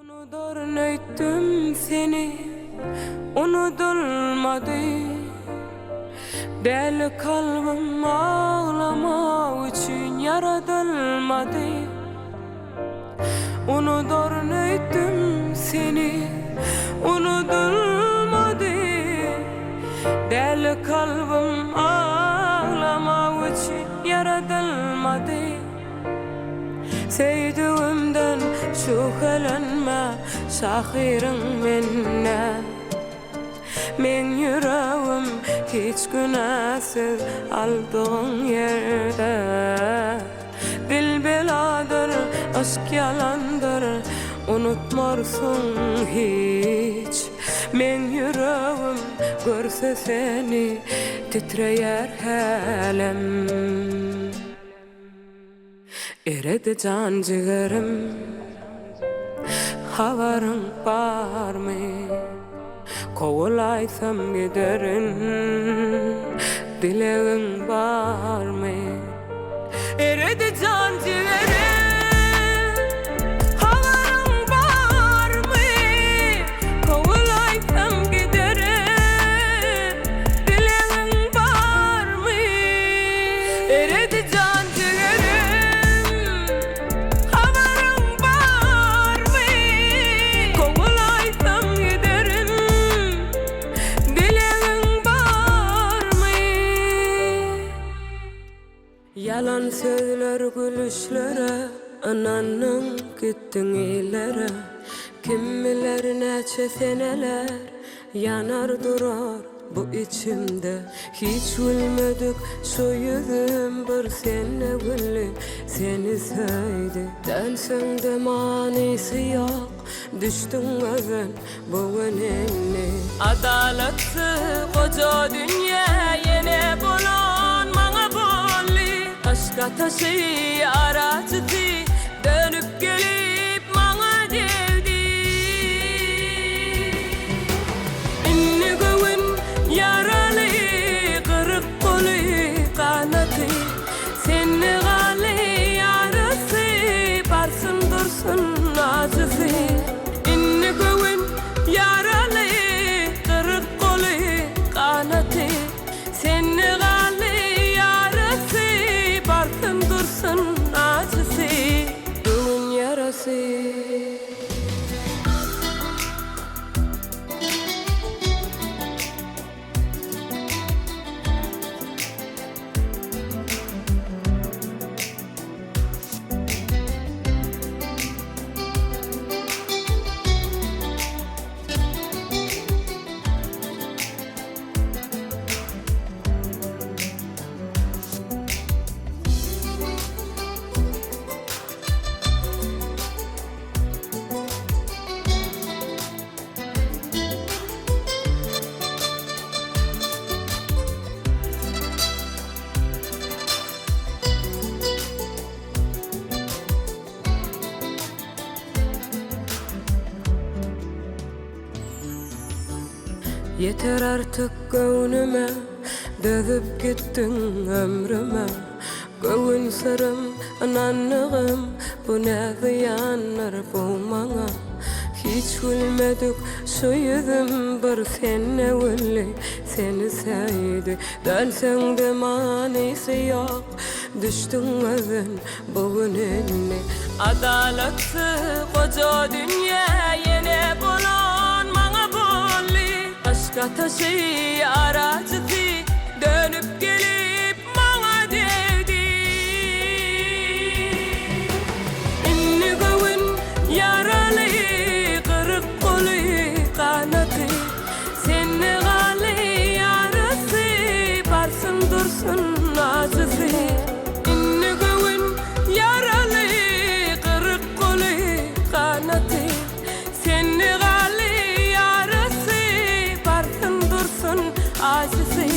Unutur neyttim seni, unutulmadı. Deli kalbim ağlamak için yaratılmadı. Unutur neyttim seni, unutulmadı. Deli kalbim ağlamak için yaratılmadı. Sevdiğimden şüphelenme, şahirin minne. Men yüreğim hiç günahsız aldığın yerde. Dil beladır, aşk yalandır, unutmarsın hiç. Men yüreğim görse seni titreyer helem. Eredi can ciğerim, havarın var mı? Kovulaysam giderin, dileğin var mı? Eredi can ciğerim, havarın var mı? Kovulaysam giderin, dileğin var mı? Eredi can ciğerim, havarın var mı? Kovulaysam giderin, dileğin var mı? Yalan sözler gülüşlere, ananın gittin ilere. Kim bilir neçe seneler yanar durar bu içimde. Hiç gülmedik şu yüzüm, bir sene güllü seni sevdi. Densen de manisi yok, düştün özen bu önüne. Adaletsiz koca dünya yine bulun bana bolli. Aşka taşı aracıdı, dönüp gelip bana devdi. İnni göğün yaralı, kırık kolu kanatı. Seni gali yarası, varsın dursun acısı. İnni göğün yaralı, kırık kolu kanatı. Seni gali yarası, varsın dursun acısı. Göğün yarası. Yeter artık gönlüme, dövüp gittin ömrüme. Göğün sırım, ananlığım, bu ne ziyanlar bu bana. Hiç gülmedik şu yüzüm, bir sene güllü seni sevdi. Dönsen de manisi yok, düştün özen bugün eline. Adaletsiz koca dünya yine bulun bana bolli. Aşka taşı aracıdı, dönüp gelip bana devdi. İnni göğün yaralı, kırık kolu kanatı. Seni gali yarası, varsın dursun acısı. İnni göğün yaralı, kırık kolu kanatı. Seni gali yarası, varsın dursun acısı.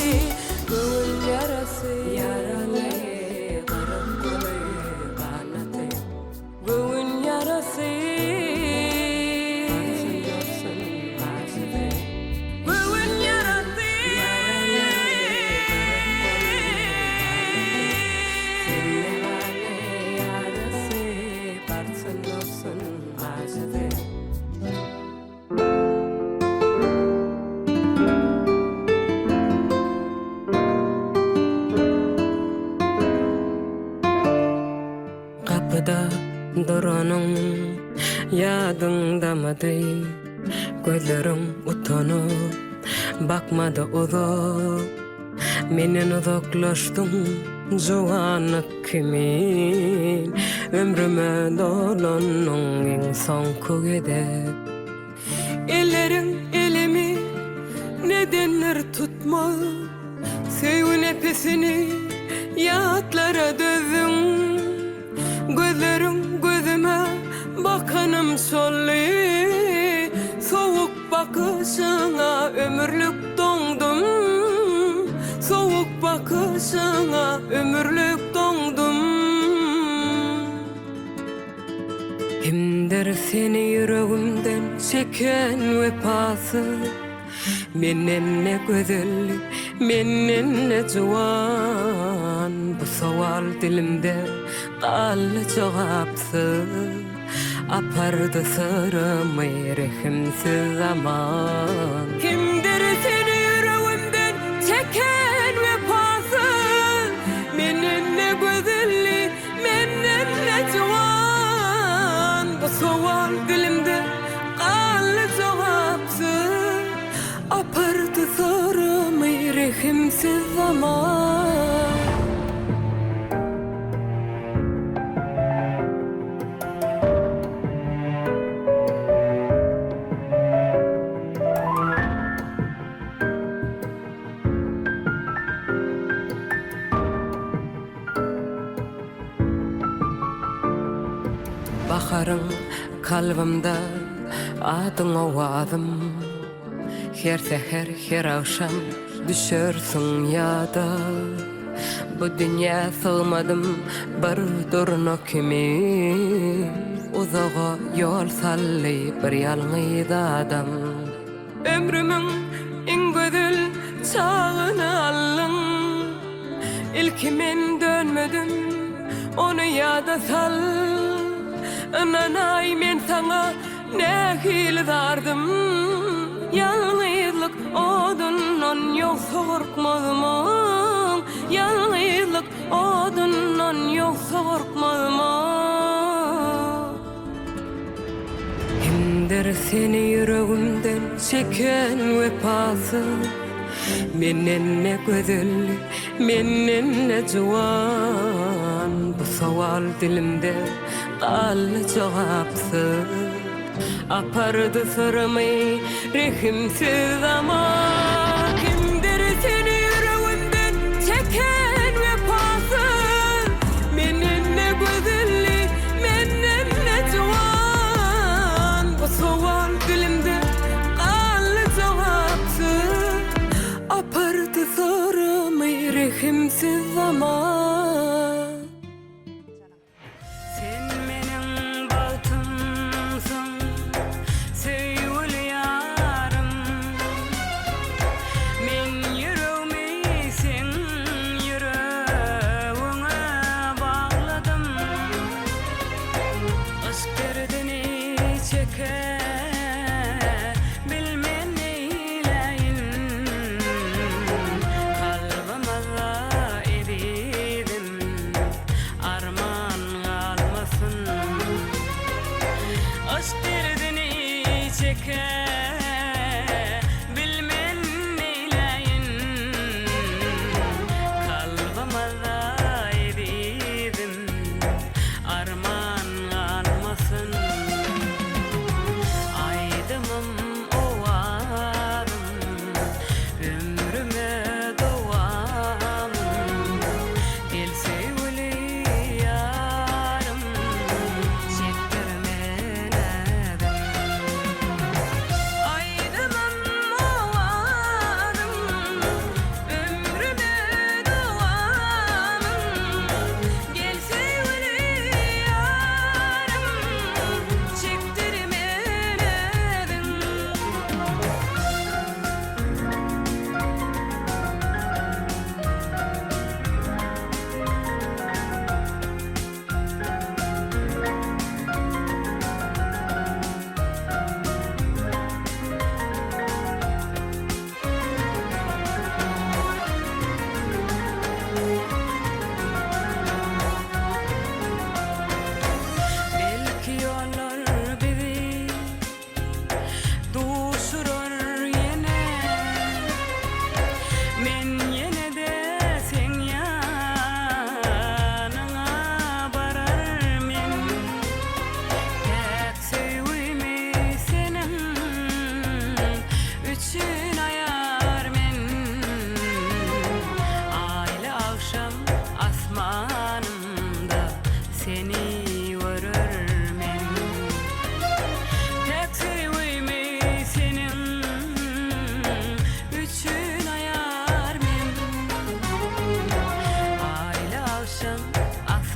kapıda duranın yadındamadı. Gözlerim utanıp bakmadı uzak. Menen uzaklaştım juwanlyk kimin. Ömrüme dolanın en son kugede. Ellerin elimi nedenler tutma. Sevgi nefesini yatlara dövün. Gözlerim gözüme bakanım solli. Soğuk bakışına ömürlük dondum. Soğuk bakışına ömürlük dondum. Kimdir seni yüreğimden çeken vefası. Menen ne güzellik, menen ne juwan. Bu sowal dilimde qaly jogapsız. Apardı sırrımı rehimsiz zaman. Kimdir seni yüreğimden çeken vefasız. Menen ne güzellik, menen ne juwan. Bu sowal dilimde qaly jogapsız. Apardı sırrımı rehimsiz zaman. Baharın kalbimde adın ovadım. Her seher her akşam düşersin yada. Bu dünya sığmadım bir durna kimi. Uzağa yol salli bir yalnız adam. Ömrümün en güzel çağını alın. İlkimin dönmedim onu yada sal. Ananay men sana ne hildardım. Yalnızlık odundan yoksa korkmadım. Yalnızlık odundan yoksa korkmadım. Kimdir seni yüreğimden çeken vefası. Menen ne güzellik, menen ne juwan. Bu sowal dilimde qaly jogapsız. Apardı sırrımı rehimsiz zaman. Kimdir seni yüreğimden çeken vefasız. Menen ne güzellik, menen ne juwan. Bu sowal dilimde qaly jogapsız. Apardı sırrımı rehimsiz zaman.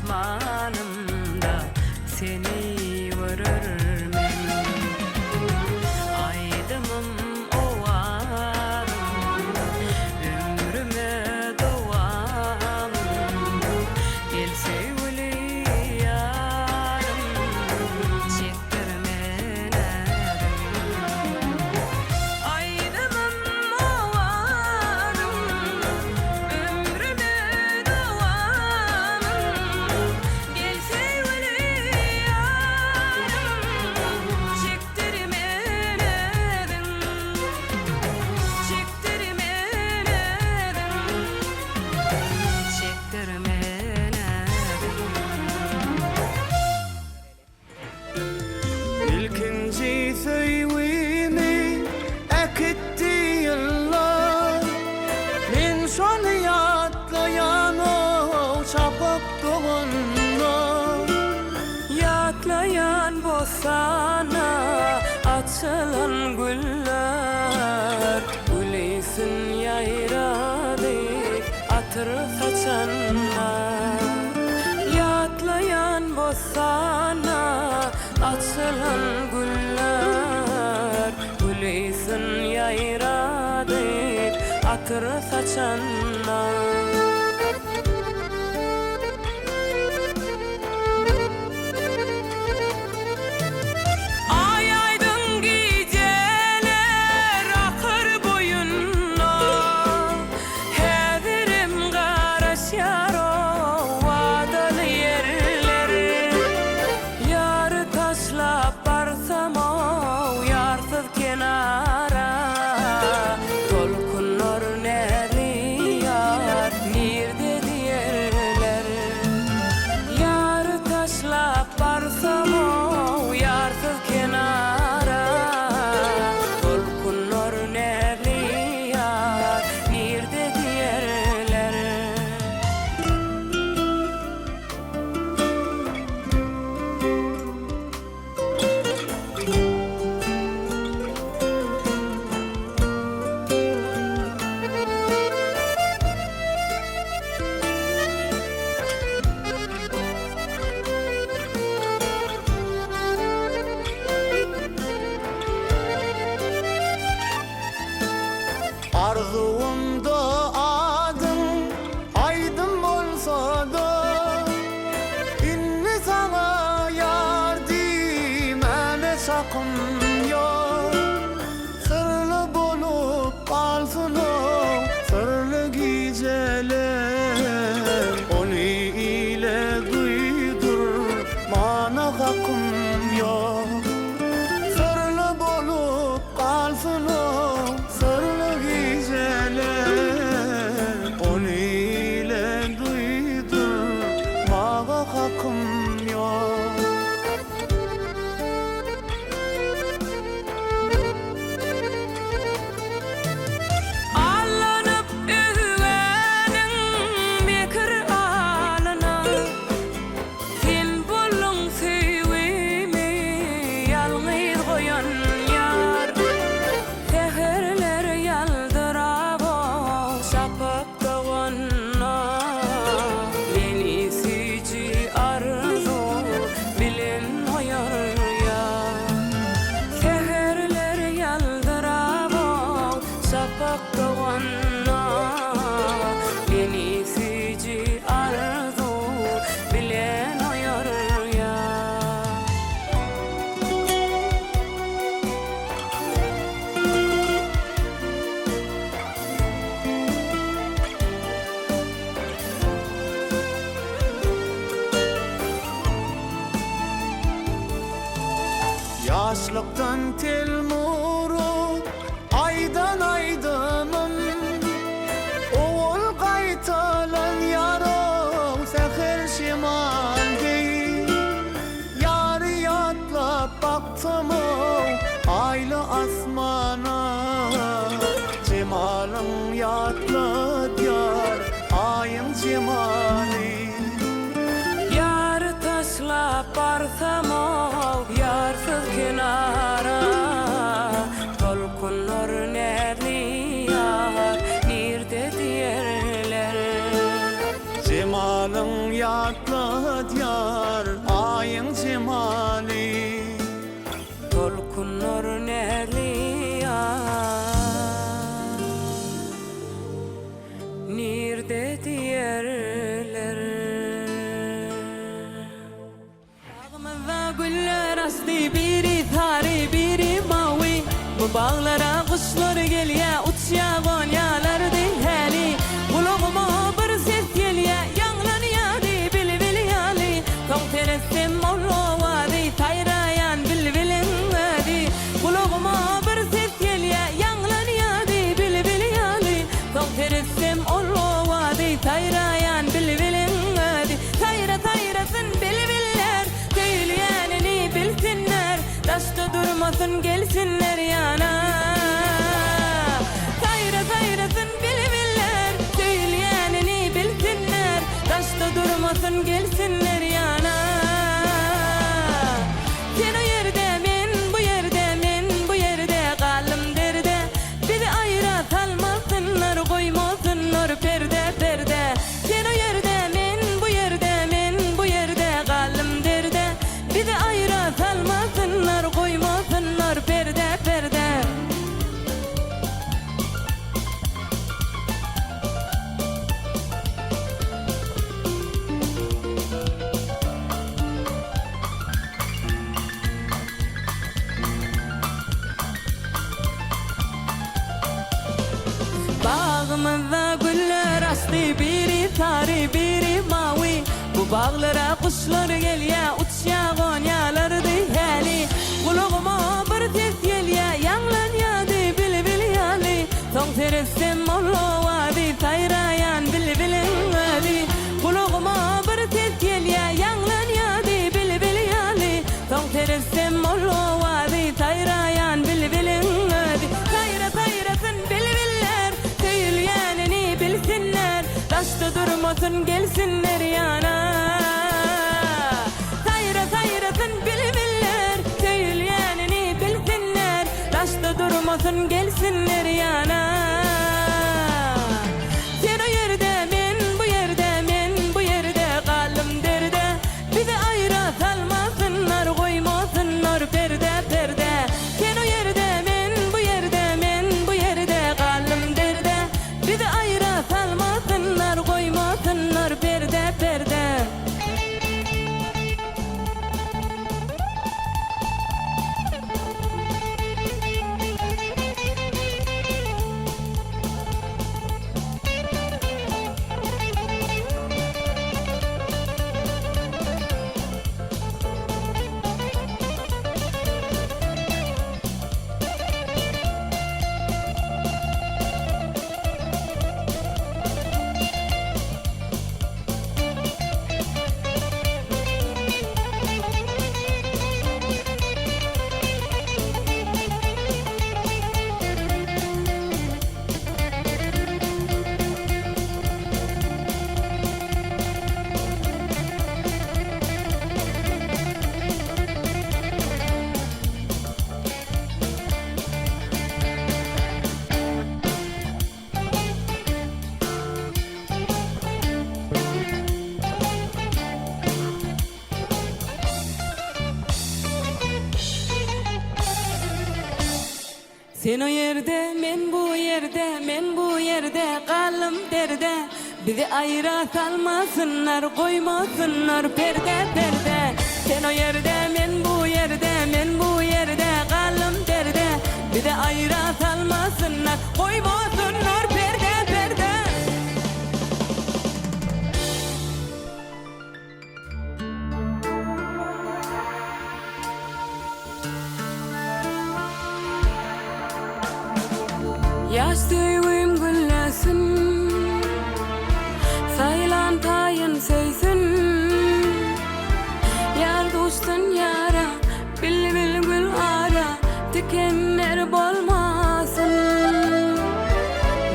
asmanımda seni görürmen. Aydımım ovarım, ömrüme doğarım. Gel sevgili yarım, çektirme nerim. Aydımım ovarım, ömrüme doğarım. Gel sevgili yarım, çektirme nerim. Çektirme nerim. Çektirme İlkinci söylemi ekitti yıllar. Men şonu yatlayan o çapıp doğanlar. Yatlayan bosana açılan güller, gülisin yayradık atır saçanlar. Yatlayan bosana açılan güller, gülisin yayradık atır saçanlar. Ay aydın geceler akır boyunna, hedirim garaşar o vadalı yerleri. Yarı taşlap barsam o yarsız kenara, dolkunlar nerli yar nirde diyerler. Yarı taşlap barsam o yarsız kenara, dolkunlar nerli yar nirde diyerler. Arzuumda adın aydın olsa da, inni sana yar dimene sakın yok. Sırlı bolup kalsın o sırlı geceler. Onu ile duydur bana hakkım yok. Sırlı bolup kalsın o sırlı geceler. Onu ile duydur bana hakkım yok. Allanıp üvenin bekir alına, sen buldun sevimi yalnız koyan yar. Seherler yaldırab o şapıp doğanna, beni sücü arzu bilen hoyar yar. Seherler yaldırab o şapıp doğanna, beni sücü arzu bilen hoyar yar. Yaşlıktan tel murut aydan aydınım. Oğul kaytalan yarım seher şimal değil. Yarı yatlap baktım o aylı asmana. Cemalın yatlı diyar ayın cemali. Yarı taşlap barsam o yarsız kenara, dolkunlar nerli yar nirde diyerler. Cemalın yatlı tatlı diyar ayın cemali. Tolkunur nerli ya Nirde diyerler Bağımda güller astı biri tari biri mavi Bu bağlara kuşlar gelye uçya gonyalar dihali Kulağıma bir ses gelye yanglan yadi bil bil yali Tom teresim ollo vadi tayrayan bil bilin vadi Kulağıma bir ses gelye yanglan yadi bil bil yali Tom teresim ollo vadi tayrayan bil bilin vadi Tayra tayrasın bil biller Teyleyenini bilsinler Taşta durmasın gelsinler yana Tayra tayrasın bil biller Teyleyenini bilsinler Taşta durmasın gelsinler yana Sen o yerde men bu yerde men bu yerde kalım derde Bizi ayıra salmasınlar koymasınlar perde perde Sen o yerde men bu yerde men bu yerde kalım derde Bizi ayıra salmasınlar koymasınlar perde perde Bağımda güller açtı biri tari biri mavi Bu bağlara kuşlar gelye uçya gonyalar dihali Kulağıma bir ses gelye yanglan yadi bil bil yali Son teresim ollo vadi tayrayan bil bilin vadi Kulağıma bir ses gelye yanglan yadi bil bil yali Son teresim ollo vadi tayrayan bil bilin vadi Tayra tayrasın bil biller Teyleyenini bilsinler Taşta durmasın gelsinler yana Tayra tayrasın bil biller Teyleyenini bilsinler Taşta durmasın gelsinler yana Sen o yerde men bu yerde men bu yerde kalım derde Bizi ayıra salmasınlar koymasınlar perde perde Sen o yerde men bu yerde men bu yerde kalım derde Bizi ayıra salmasınlar koymasınlar perde perde Sen o yerde men bu yerde men bu yerde kalım derde Bizi ayıra salmasınlar koymasınlar perde perde Sen o yerde men bu yerde men bu yerde kalım derde Bizi ayıra salmasınlar koymasınlar perde perde Yaş düğüm güllesin Sayılan tayın seysin Yar dostun yara Bil bil gül ara Dikenler bolmasın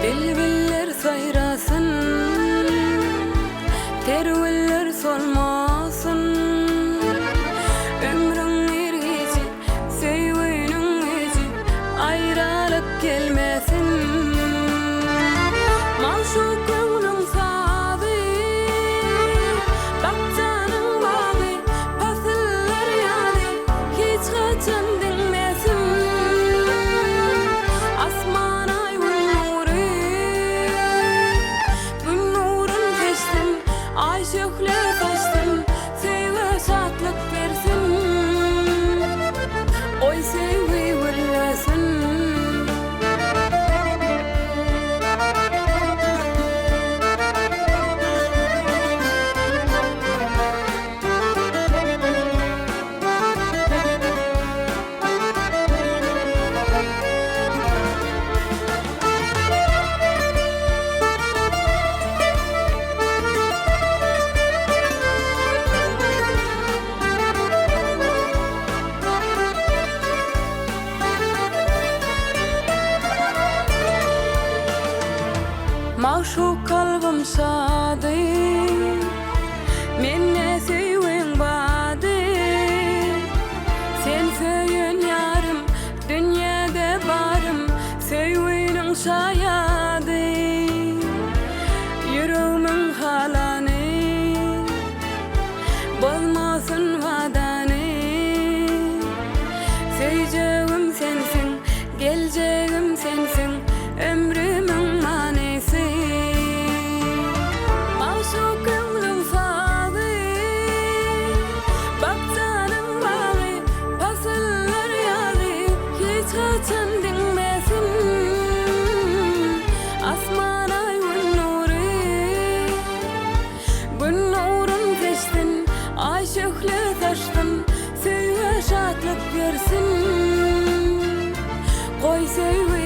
Bilbiller sayrasın Terviller solmasın Ömrün ergeci Sevginin geci Ayrılık gelmesin Geleceğim sensin, ömrümün manisi. Maşuk gönlüm sağı, bak canım bağı, pasıllar yağı, hiç kaçan dinmesin. Asman ay gün nuru, gün nurun seçtin, ay şöhlü taştın, söyle şatlık versin. Koy sevgi